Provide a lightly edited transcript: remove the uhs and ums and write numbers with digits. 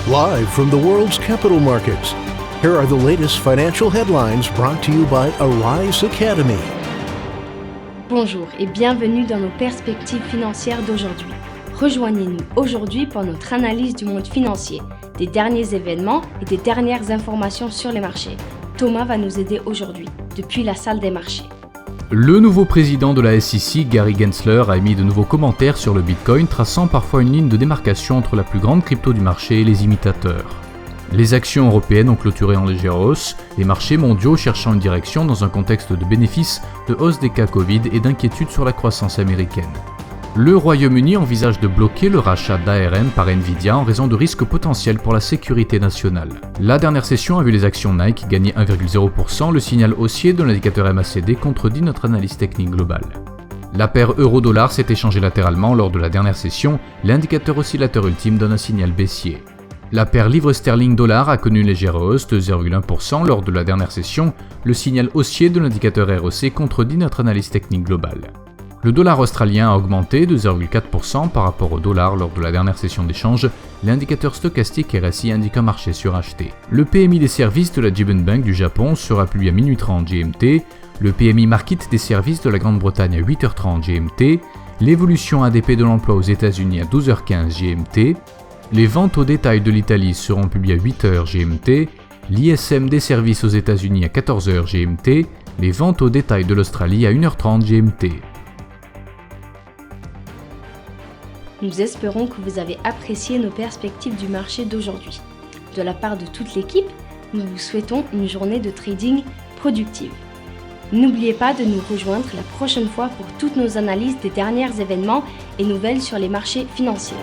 Live from the world's capital markets, here are the latest financial headlines brought to you by Arise Academy. Bonjour et bienvenue dans nos perspectives financières d'aujourd'hui. Rejoignez-nous aujourd'hui pour notre analyse du monde financier, des derniers événements et des dernières informations sur les marchés. Thomas va nous aider aujourd'hui, depuis la salle des marchés. Le nouveau président de la SEC, Gary Gensler, a émis de nouveaux commentaires sur le Bitcoin, traçant parfois une ligne de démarcation entre la plus grande crypto du marché et les imitateurs. Les actions européennes ont clôturé en légère hausse, les marchés mondiaux cherchant une direction dans un contexte de bénéfices, de hausse des cas Covid et d'inquiétude sur la croissance américaine. Le Royaume-Uni envisage de bloquer le rachat d'ARM par Nvidia en raison de risques potentiels pour la sécurité nationale. La dernière session a vu les actions Nike gagner 1,0%, le signal haussier de l'indicateur MACD contredit notre analyse technique globale. La paire euro-dollar s'est échangée latéralement lors de la dernière session, l'indicateur oscillateur ultime donne un signal baissier. La paire livre sterling-dollar a connu une légère hausse de 0,1% lors de la dernière session, le signal haussier de l'indicateur REC contredit notre analyse technique globale. Le dollar australien a augmenté de 0,4% par rapport au dollar lors de la dernière session d'échange. L'indicateur stochastique RSI indique un marché suracheté. Le PMI des services de la JP Bank du Japon sera publié à minuit 30 GMT. Le PMI Market des services de la Grande-Bretagne à 8h30 GMT. L'évolution ADP de l'emploi aux États-Unis à 12h15 GMT. Les ventes au détail de l'Italie seront publiées à 8h GMT. L'ISM des services aux États-Unis à 14h GMT. Les ventes au détail de l'Australie à 1h30 GMT. Nous espérons que vous avez apprécié nos perspectives du marché d'aujourd'hui. De la part de toute l'équipe, nous vous souhaitons une journée de trading productive. N'oubliez pas de nous rejoindre la prochaine fois pour toutes nos analyses des derniers événements et nouvelles sur les marchés financiers.